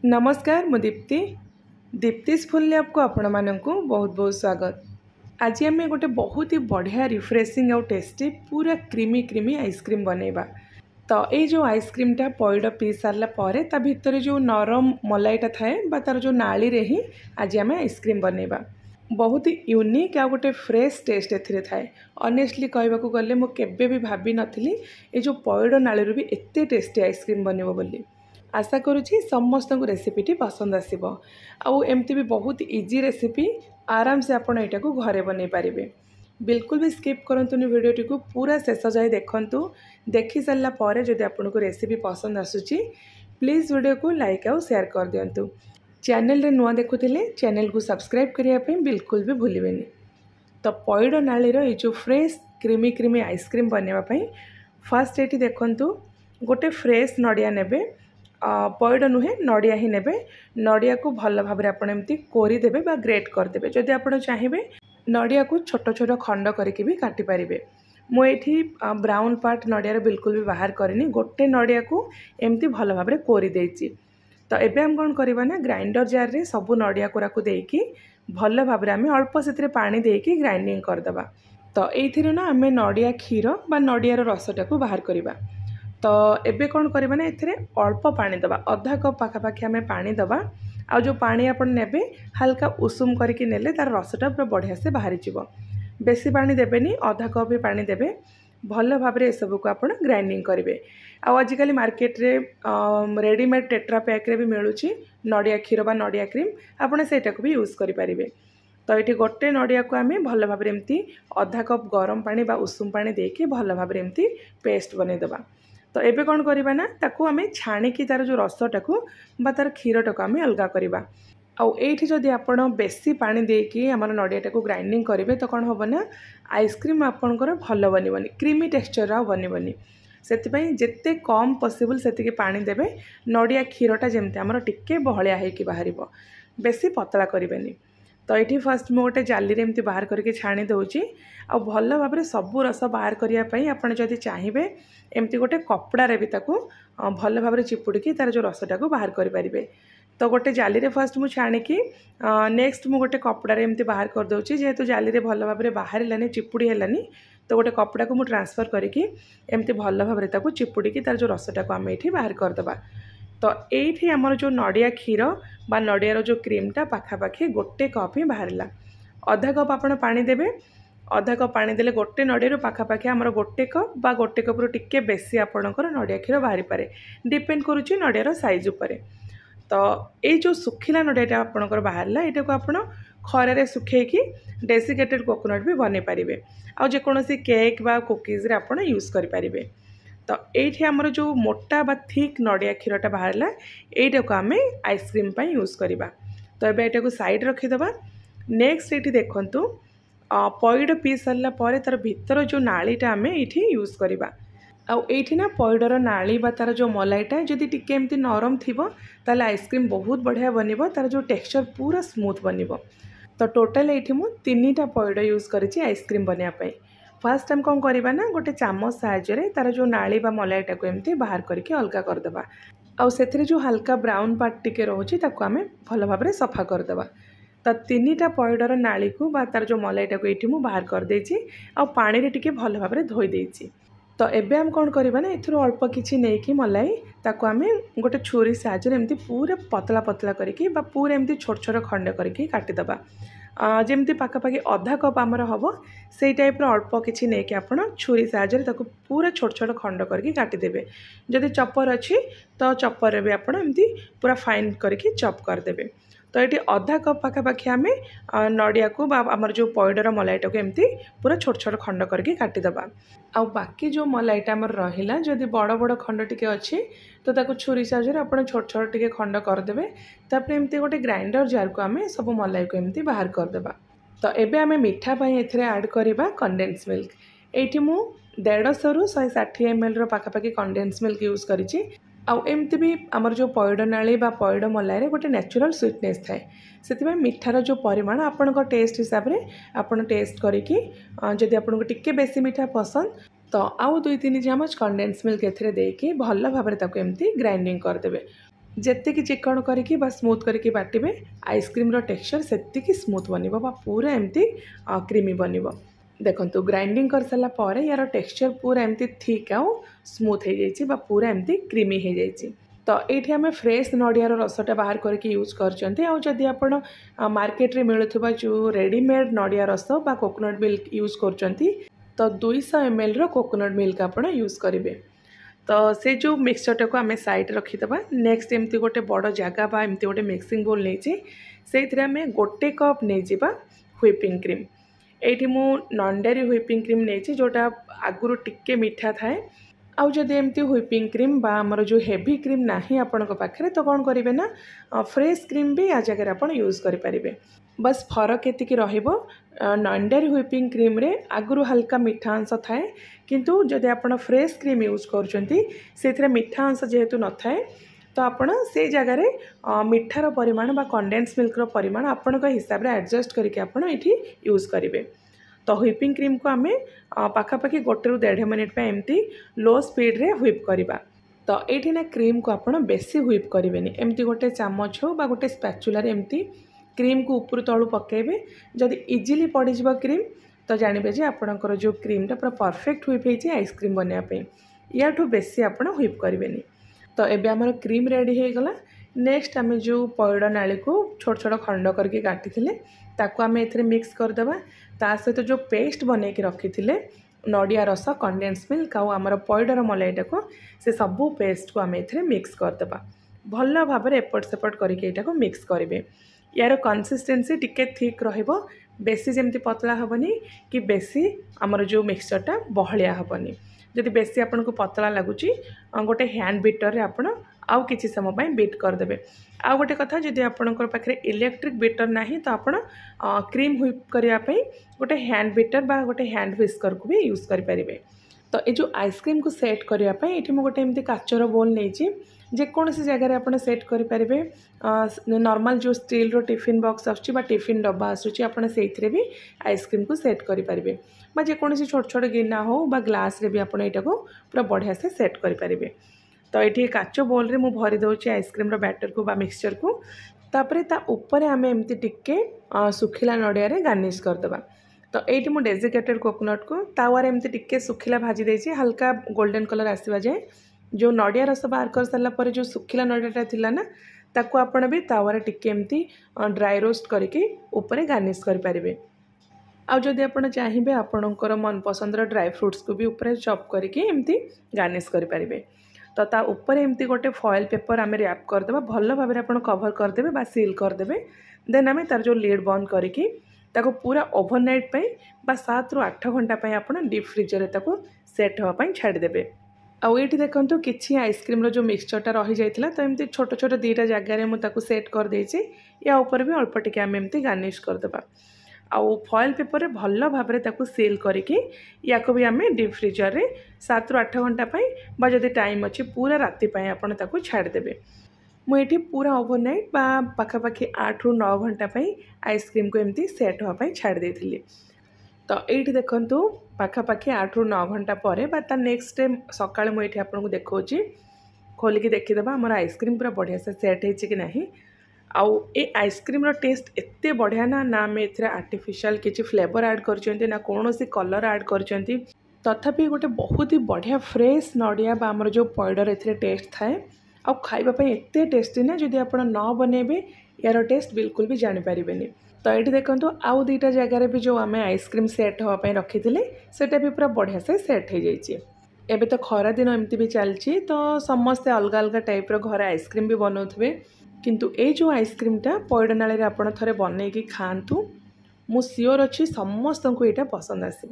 नमस्कार मु Deepti दीप्तिस full lab को आपण मानक बहुत बहुत स्वागत। आज आम गोटे बहुत ही बढ़िया रिफ्रेशिंग आउ टेस्टी पूरा क्रीमी क्रीमी आइसक्रीम बनैबा। तो ये जो आइसक्रीमटा पइड पी सारा पर ता भितर जो नरम मलाईटा थाए बा तार जो नाली रे ही आज आम आइसक्रीम बनैबा। बहुत ही यूनिक आ गोटे फ्रेश टेस्ट एथिरे थाए। ऑनेस्टली कहबाकू गले मु केबे भी भाभी नथिली ए जो पइड नाली भी एते टेस्टी आइसक्रीम बनैबो बोली। आशा करुँची समस्त को रेसिपीटी पसंद आसो। आउ एमती भी बहुत इजी रेसिपी आराम से आपण यहाँ को घरे बन पारे। बिल्कुल भी स्किप करंतुनी वीडियोटी को पूरा शेष जाए देखंतु। देखि सारा पर जदि आपन को रेसिपी पसंद आसुची प्लीज़ वीडियो को लाइक आउ शेयर कर दिंतु। चैनल रे नुआ देखुथिले चैनल को सब्सक्राइब करने बिल्कुल भी भूलिबेनी। तो पइड नालीर ये जो फ्रेश क्रीमी क्रीमी आइसक्रीम बनवाई फास्ट ये देखंतु गोटे फ्रेश नड़िया नेबे। पइड नुहे नड़िया ही नेबे। नड़िया को भल भाव एमती कोरीदेवे बा ग्रेट करदे। जदि आप चाहिए नड़िया को छोट छोट खंड करके भी काटी पारिबे। मुझे ब्राउन पार्ट नड़ियार बिल्कुल भी बाहर करनी गोटे नड़िया को एमती भल भाव कोरी देइछि। तो एबे हम कौन करवा ना ग्राइंडर जार रे सबू नड़िया कोरा को देकी भल भाव आम अल्प से पानी देकी ग्राइंडिंग करदबा। तो ये ना आम नड़िया क्षीर बा नड़ियार रसटा को बाहर करवा। तो एबे कौन करवा ना एथिरे अल्प पानी दबा अधा कप पाखापाखि आम पानी दबा। आ जो पानी आपन नेबे हल्का उषुम करके नेले तार रसटा पूरा बढ़िया से बाहरी जीवो। बेसी पानी देबेनी अधा कप ही पानी देबे। भल भाव ये सब को आप ग्राइंडिंग करेंगे। आजिकल मार्केट रे रेडीमेड टेट्रा पैक रे भी मिलूची नड़िया क्षीर बा नड़िया क्रीम आपड़ से भी यूज करें। तो ये गोटे नड़िया को आम भल भाव एमती अधा कप गरम पानी बा उषुम पानी देके भल भाव एमती पेस्ट बनईदबा। तो एबे कौन करवा ना ताकू आम छाणिकी तार जो रसटा को बा तार क्षीरटा को आम अलग करवा। आउ एठी जदि आपण बेसी पानी देकी आमर नड़ियाटा को ग्राइंडिंग करेंगे तो कौन हम ना आइसक्रीम आपणकर भल बनबनी क्रीमी टेक्सचर आ बनबनी। से जिते कम पॉसिबल से पानी देवे नड़िया क्षीरटा जमती आमर टिके बहलिया होइकी बाहर बेसी पतला करेंगे। तो ये फर्स्ट मुझे गोटे जाली रे एमती बाहर करके छाणी दूची। आ भल भाव सबू रस बाहर करने आपड़ जदि चाहिए एमती गोटे कपड़ारे भी ताकू भल भाव चिपुड़ी तार जो रसटा को बाहर करें। तो गोटे जाली रे फर्स्ट मुझे छाणिकी नेक्स्ट मुझे गोटे कपड़ारे एमती बाहर कर दूची। जेहेतु जाली रे भल भाव बाहर चिपुड़ी है तो गोटे कपड़ा को मुझे ट्रांसफर करके एमती भल भाव ताकू चिपुड़ी तार जो रसटा को आम ये बाहर करदबा। तो ये आमर जो नड़िया क्षीर बा नड़ियार जो क्रीमटा पाखापाखि गोटे कप ही बाहरला। अधा कप आप पानी देवे। अधा कप पानी देले गोटे नड़िया पाखापाखि आमर गोटे कप बा गोटे कप टिके बेसी आपणकर नड़िया क्षीर बाहरी पारे डिपेंड करुच्ची नड़ियार साइज उपरे। तो ये जो सुखिला नड़ियाटा आपणकर बाहरला यहाँ को आप खरारे सुखेकी डेसिकेटेड कोकोनट भी बन पारे। आ जेकोसी केक बा कुकीज रे आप यूज करें। तो ये आमर जो मोटा बा थिक नड़िया क्षीरटा बाहरला यहीटा को आम आइसक्रीम पर यूज करवा। तो ये यहाँ को साइड रखीदबा। नेक्स्ट ये देखु पइड पी सारा पर तार भीतर जो नालीटा आम ये यूज करवा। आईठी ना पइडर नाली बा तार जो मलाईटा जदि टिके एमती नरम थिबो ताले आइसक्रीम बहुत बढ़िया बनइबो। तार जो टेक्सचर पूरा स्मूथ बनइबो। तो टोटाल ये मुझे 3टा पइड यूज करी आइसक्रीम बनवाई। फास्ट हम कौन करवा ना गोटे चामच साहाय्य तार जो नाली बा मलाईटा को एमती बाहर करके अलग करदबा। आउ से जो हल्का ब्राउन पार्ट टिके रोचे ताको आम भल भाव सफा करदबा। तो 3टा पइडर नाली को बा तार जो मलाईटा को ये मुझे बाहर कर देछि। आ पानी रे टिके भल भाव धोई देछि। तो एबे हम कौन करवा ना एथुरो अल्प किछि नेकी मलाई ताको आम गोटे छुरी साहाय्य एमती पूरा पतला पतला करके बा पूरा एमती छोट छोट खंड करके काटिदबा। जमती पाखापाखि अधा कप आमर हम से टाइप अल्प किसी नहीं आप छुरी साहाय्य पूरा छोट छोट खंड करके काटिदेवे। जदि चपर अच्छी तो चपर भी आप पूरा फाइन करके चप करदे। तो ये अधा कप पाखापाखि आम नड़िया को आमर जो पइडर मलाईटा को एमती पूरा छोट छोट खंड करके काटिदबा। आ बाकी जो मलाईटा आमर रहिला जदि बड़ बड़ खंड टिके अच्छी तो ताको छुरी साहाय्य आप छोट छोट टिके खंड करदे। तापर एमती गोटे ग्राइंडर जार को आम सब मलाई को एमती बाहर करदबा। तो एबे आम मीठा एथिरे ऐड करवा कंडेन्स मिल्क। ये मु 150 रु 160 ml पाखापाखि कंडेन्स मिल्क यूज करी। आमती भी आमर जो पइड नाली बा पइड मलाई गोटे नेचुरल स्वीटनेस थाए से मिठार जो परिमाण आपण टेस्ट हिसाब से आपड़ टेस्ट करी जदि आपको टिके बेसी मीठा पसंद तो आउ 2-3 चामच कंडेन्स मिल्क एथिरे देकी भल भाव एमती ग्राइंडिंग करदे। ଯେତିକି ଚିକଣ କରିକି ବା ସ୍ମୁଥ୍ କରିକି ବାଟିବେ ଆଇସ୍କ୍ରିମ୍ର ଟେକ୍ସଚର୍ ସେତିକି ସ୍ମୁଥ୍ ବନିବ ବା ପୁରା ଏମିତି କ୍ରିମି ବନିବ। ଦେଖନ୍ତୁ ଗ୍ରାଇंडिंग କରିସାରିଲା ପରେ ୟାର ଟେକ୍ସଚର୍ ପୁରା ଏମିତି ଥିକ୍ ଆଉ ସ୍ମୁଥ୍ ହେଇଯାଇଛି ବା ପୁରା ଏମିତି କ୍ରିମି ହେଇଯାଇଛି। ତ ଏଇଠି ଆମେ ଫ୍ରେଶ୍ ନଡ଼ିଆର ରସଟା ବାହାର କରିକି ୟୁଜ୍ କରିଛନ୍ତି। ଆଉ ଯଦି ଆପଣ ମାର୍କେଟରେ ମିଳୁଥିବା ଯେଉଁ ରେଡ଼ିମେଡ଼୍ ନଡ଼ିଆ ରସ ବା କୋକୋନଟ୍ ମିଲ୍କ ୟୁଜ୍ କରୁଛନ୍ତି ତ 200 ml ର କୋକୋନଟ୍ ମିଲ୍କ ଆପଣ ୟୁଜ୍ କରିବେ। ତ ସେ ଯେଉଁ ମିକ୍ସଚରଟାକୁ ଆମେ ସାଇଡ଼୍ ରଖିଦେବା। ନେକ୍ସଟ ଏମିତି ଗୋଟେ ବଡ଼ ଜାଗା ବା ଏମିତି ଗୋଟେ ମିକ୍ସିଂ ବୋଲ୍ ନେଇଛି, ସେଇଥିରେ ଆମେ 1 କପ୍ ନେଇଯିବା ହୁଇପିଂ କ୍ରିମ୍। ଏଇଠି ମୁଁ ନନ୍ ଡେରି ହୁଇପିଂ କ୍ରିମ୍ ନେଇଛି, ଯେଉଁଟା ଆଗରୁ ଟିକେ ମିଠା ଥାଏ। ଆଉ ଯଦି ଏମିତି ହୁଇପିଂ କ୍ରିମ୍ ବା ଆମର ଯେଉଁ ହେଭି କ୍ରିମ୍ ନାହିଁ ଆପଣଙ୍କ ପାଖରେ ତ କ'ଣ କରିବେ ନା ଫ୍ରେଶ୍ କ୍ରିମ୍ ବି ଆ ଜାଗାରେ ଆପଣ ୟୁଜ୍ କରିପାରିବେ। ବାସ୍ ଫରକ ଏତିକି ରହିବ, ନନ୍ ଡେରି ହୁଇପିଂ କ୍ରିମ୍ରେ ଆଗରୁ ହାଲକା ମିଠା ଅଂଶ ଥାଏ, କିନ୍ତୁ ଯଦି ଆପଣ ଫ୍ରେଶ୍ କ୍ରିମ୍ ୟୁଜ୍ କରୁଛନ୍ତି ସେଥିରେ ମିଠା ଅଂଶ ଯେହେତୁ ନଥାଏ ତ ଆପଣ ସେ ଜାଗାରେ ମିଠାର ପରିମାଣ ବା କଣ୍ଡେନ୍ସ ମିଲ୍କର ପରିମାଣ ଆପଣଙ୍କ ହିସାବରେ ଆଡ଼ଜଷ୍ଟ କରିକି ଆପଣ ଏଠି ୟୁଜ୍ କରିବେ। ତ ହୁଇପିଂ କ୍ରିମ୍କୁ ଆମେ ପାଖାପାଖି 1 ରୁ 1.5 ମିନିଟ୍ ପାଇଁ ଏମିତି लो ସ୍ପିଡ଼୍ରେ ହୁଇପ୍ କରିବା। ତ ଏଇଠି ନା କ୍ରିମ୍କୁ ଆପଣ ବେଶୀ ହୁଇପ୍ କରିବେନି, ଏମିତି ଗୋଟେ ଚାମଚ ହଉ ବା ଗୋଟେ ସ୍ପାଚୁଲାରେ ଏମିତି କ୍ରିମ୍କୁ ଉପରୁ ତଳୁ ପକାଇବେ। ଯଦି ଇଜିଲି ପଡ଼ିଯିବ କ୍ରିମ୍ ତ ଜାଣିବେ ଯେ ଆପଣଙ୍କର ଯେଉଁ କ୍ରିମ୍ଟା ପୁରା ପରଫେକ୍ଟ ହୁଇପ୍ ହେଇଛି ଆଇସ୍କ୍ରିମ୍ ବନେଇବା ପାଇଁ। ୟାଠୁ ବେଶୀ ଆପଣ ହୁଇପ୍ କରିବେନି। ତ ଏବେ ଆମର କ୍ରିମ୍ ରେଡ଼ି ହେଇଗଲା। ନେକ୍ସଟ ଆମେ ଯେଉଁ ପଇଡ଼ ନାଳିକୁ ଛୋଟ ଛୋଟ ଖଣ୍ଡ କରିକି କାଟିଥିଲେ ତାକୁ ଆମେ ଏଥିରେ ମିକ୍ସ କରିଦେବା। ତା ସହିତ ଯେଉଁ ପେଷ୍ଟ ବନେଇକି ରଖିଥିଲେ ନଡ଼ିଆ ରସ, କଣ୍ଡେନ୍ସ ମିଲ୍କ ଆଉ ଆମର ପଇଡ଼ର ମଲାଇଟାକୁ ସେ ସବୁ ପେଷ୍ଟକୁ ଆମେ ଏଥିରେ ମିକ୍ସ କରିଦେବା। ଭଲ ଭାବରେ ଏପଟ ସେପଟ କରିକି ଏଇଟାକୁ ମିକ୍ସ କରିବେ। ୟାର କନସିଷ୍ଟେନ୍ସି ଟିକେ ଥିକ୍ ରହିବ, ବେଶୀ ଯେମିତି ପତଳା ହେବନି କି ବେଶୀ ଆମର ଯେଉଁ ମିକ୍ସଚରଟା ବହଳିଆ ହେବନି। ଯଦି ବେଶୀ ଆପଣଙ୍କୁ ପତଳା ଲାଗୁଛି ଗୋଟେ ହ୍ୟାଣ୍ଡ ବିଟରରେ ଆପଣ ଆଉ କିଛି ସମୟ ପାଇଁ ବିଟ୍ କରିଦେବେ। ଆଉ ଗୋଟେ କଥା, ଯଦି ଆପଣଙ୍କର ପାଖରେ ଇଲେକ୍ଟ୍ରିକ୍ ବିଟର୍ ନାହିଁ ତ ଆପଣ କ୍ରିମ୍ ହୁଇପ୍ କରିବା ପାଇଁ ଗୋଟେ ହ୍ୟାଣ୍ଡ ବିଟର୍ ବା ଗୋଟେ ହ୍ୟାଣ୍ଡ ହ୍ୱିସ୍କରକୁ ବି ୟୁଜ୍ କରିପାରିବେ। ତ ଏ ଯେଉଁ ଆଇସ୍କ୍ରିମ୍କୁ ସେଟ୍ କରିବା ପାଇଁ ଏଠି ମୁଁ ଗୋଟେ ଏମିତି କାଚର ବୋଲ୍ ନେଇଛି, ଯେକୌଣସି ଜାଗାରେ ଆପଣ ସେଟ୍ କରିପାରିବେ। ନର୍ମାଲ ଯେଉଁ ଷ୍ଟିଲ୍ର ଟିଫିନ୍ ବକ୍ସ ଆସୁଛି ବା ଟିଫିନ୍ ଡବା ଆସୁଛି ଆପଣ ସେଇଥିରେ ବି ଆଇସ୍କ୍ରିମ୍କୁ ସେଟ୍ କରିପାରିବେ, ବା ଯେକୌଣସି ଛୋଟ ଛୋଟ ଗିନା ହେଉ ବା ଗ୍ଲାସ୍ରେ ବି ଆପଣ ଏଇଟାକୁ ପୁରା ବଢ଼ିଆ ସେ ସେଟ୍ କରିପାରିବେ। ତ ଏଠି କାଚ ବୋଲ୍ରେ ମୁଁ ଭରି ଦେଉଛି ଆଇସ୍କ୍ରିମ୍ର ବ୍ୟାଟରକୁ ବା ମିକ୍ସଚରକୁ। ତାପରେ ତା ଉପରେ ଆମେ ଏମିତି ଟିକେ ଶୁଖିଲା ନଡ଼ିଆରେ ଗାର୍ନିଶ୍ କରିଦେବା। ତ ଏଇଠି ମୁଁ ଡେଜିକେଟେଡ଼୍ କୋକୋନଟ୍କୁ ତାୱାରେ ଏମିତି ଟିକେ ଶୁଖିଲା ଭାଜି ଦେଇଛି, ହାଲକା ଗୋଲ୍ଡେନ୍ କଲର୍ ଆସିବା ଯାଏ। ଯେଉଁ ନଡ଼ିଆ ରସ ବାହାର କରିସାରିଲା ପରେ ଯେଉଁ ଶୁଖିଲା ନଡ଼ିଆଟା ଥିଲା ନା ତାକୁ ଆପଣ ବି ତାୱାରେ ଟିକେ ଏମିତି ଡ୍ରାଏ ରୋଷ୍ଟ କରିକି ଉପରେ ଗାର୍ନିଶ୍ କରିପାରିବେ। ଆଉ ଯଦି ଆପଣ ଚାହିଁବେ ଆପଣଙ୍କର ମନପସନ୍ଦର ଡ୍ରାଏ ଫ୍ରୁଟ୍ସକୁ ବି ଉପରେ ଚପ୍ କରିକି ଏମିତି ଗାର୍ନିଶ୍ କରିପାରିବେ। ତ ତା ଉପରେ ଏମିତି ଗୋଟେ ଫଏଲ୍ ପେପର୍ ଆମେ ର୍ୟାପ୍ କରିଦେବା, ଭଲ ଭାବରେ ଆପଣ କଭର୍ କରିଦେବେ ବା ସିଲ୍ କରିଦେବେ। ଦେନ୍ ଆମେ ତାର ଯେଉଁ ଲିଡ୍ ବନ୍ଦ କରିକି ତାକୁ ପୁରା ଓଭରନାଇଟ୍ ପାଇଁ ବା 7 ରୁ 8 ଘଣ୍ଟା ପାଇଁ ଆପଣ ଡିପ୍ ଫ୍ରିଜରରେ ତାକୁ ସେଟ୍ ହେବା ପାଇଁ ଛାଡ଼ିଦେବେ। ଆଉ ଏଇଠି ଦେଖନ୍ତୁ କିଛି ଆଇସ୍କ୍ରିମ୍ର ଯେଉଁ ମିକ୍ସଚରଟା ରହିଯାଇଥିଲା ତ ଏମିତି ଛୋଟ ଛୋଟ 2ଟା ଜାଗାରେ ମୁଁ ତାକୁ ସେଟ୍ କରିଦେଇଛି। ୟା ଉପରେ ବି ଅଳ୍ପ ଟିକେ ଆମେ ଏମିତି ଗାର୍ନିଶ୍ କରିଦେବା। ଆଉ ଫଏଲ୍ ପେପରରେ ଭଲ ଭାବରେ ତାକୁ ସିଲ୍ କରିକି ୟାକୁ ବି ଆମେ ଡିପ୍ ଫ୍ରିଜରରେ 7 ରୁ 8 ଘଣ୍ଟା ପାଇଁ ବା ଯଦି ଟାଇମ୍ ଅଛି ପୁରା ରାତି ପାଇଁ ଆପଣ ତାକୁ ଛାଡ଼ିଦେବେ। ମୁଁ ଏଠି ପୁରା ଓଭରନାଇଟ୍ ବା ପାଖାପାଖି 8 ରୁ 9 ଘଣ୍ଟା ପାଇଁ ଆଇସ୍କ୍ରିମ୍କୁ ଏମିତି ସେଟ୍ ହେବା ପାଇଁ ଛାଡ଼ି ଦେଇଥିଲି। ତ ଏଇଠି ଦେଖନ୍ତୁ ପାଖାପାଖି 8 ରୁ 9 ଘଣ୍ଟା ପରେ ବା ତା ନେକ୍ସଟ ଡେ ସକାଳେ ମୁଁ ଏଠି ଆପଣଙ୍କୁ ଦେଖାଉଛି। ଖୋଲିକି ଦେଖିଦେବା ଆମର ଆଇସ୍କ୍ରିମ୍ ପୁରା ବଢ଼ିଆ ସେ ସେଟ୍ ହେଇଛି କି ନାହିଁ। ଆଉ ଏ ଆଇସ୍କ୍ରିମ୍ର ଟେଷ୍ଟ ଏତେ ବଢ଼ିଆ ନା ଆମେ ଏଥିରେ ଆର୍ଟିଫିସିଆଲ୍ କିଛି ଫ୍ଲେଭର୍ ଆଡ଼୍ କରିଛନ୍ତି ନା କୌଣସି କଲର୍ ଆଡ଼୍ କରିଛନ୍ତି। ତଥାପି ଗୋଟେ ବହୁତ ହି ବଢ଼ିଆ ଫ୍ରେଶ୍ ନଡ଼ିଆ ବା ଆମର ଯେଉଁ ପଇଡ଼ର ଏଥିରେ ଟେଷ୍ଟ ଥାଏ। ଆଉ ଖାଇବା ପାଇଁ ଏତେ ଟେଷ୍ଟି ନା ଯଦି ଆପଣ ନ ବନେଇବେ ୟାର ଟେଷ୍ଟ ବିଲକୁଲ ବି ଜାଣିପାରିବେନି। ତ ଏଇଠି ଦେଖନ୍ତୁ ଆଉ 2ଟା ଜାଗାରେ ବି ଯେଉଁ ଆମେ ଆଇସ୍କ୍ରିମ୍ ସେଟ୍ ହେବା ପାଇଁ ରଖିଥିଲେ ସେଇଟା ବି ପୁରା ବଢ଼ିଆ ସେ ସେଟ୍ ହେଇଯାଇଛି। ଏବେ ତ ଖରାଦିନ ଏମିତି ବି ଚାଲିଛି, ତ ସମସ୍ତେ ଅଲଗା ଅଲଗା ଟାଇପ୍ର ଘରେ ଆଇସ୍କ୍ରିମ୍ ବି ବନାଉଥିବେ, କିନ୍ତୁ ଏଇ ଯେଉଁ ଆଇସ୍କ୍ରିମ୍ଟା ପଇଡ଼ ନାଳିରେ ଆପଣ ଥରେ ବନେଇକି ଖାଆନ୍ତୁ, ମୁଁ ସିଓର ଅଛି ସମସ୍ତଙ୍କୁ ଏଇଟା ପସନ୍ଦ ଆସିବ।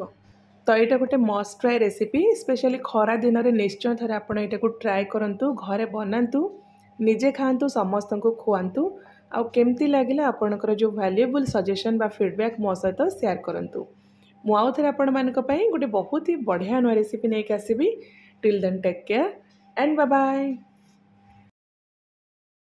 ତ ଏଇଟା ଗୋଟେ ମଷ୍ଟ ଟ୍ରାଏ ରେସିପି, ସ୍ପେଶାଲି ଖରା ଦିନରେ ନିଶ୍ଚୟ ଥରେ ଆପଣ ଏଇଟାକୁ ଟ୍ରାଏ କରନ୍ତୁ, ଘରେ ବନାନ୍ତୁ, ନିଜେ ଖାଆନ୍ତୁ, ସମସ୍ତଙ୍କୁ ଖୁଆନ୍ତୁ। ଆଉ କେମିତି ଲାଗିଲା ଆପଣଙ୍କର ଯେଉଁ ଭ୍ୟାଲୁଏବୁଲ୍ ସଜେସନ୍ ବା ଫିଡ଼ବ୍ୟାକ୍ ମୋ ସହିତ ସେୟାର କରନ୍ତୁ। ମୁଁ ଆଉ ଥରେ ଆପଣମାନଙ୍କ ପାଇଁ ଗୋଟେ ବହୁତ ହି ବଢ଼ିଆ ନୂଆ ରେସିପି ନେଇକି ଆସିବି। Till then take care and bye bye.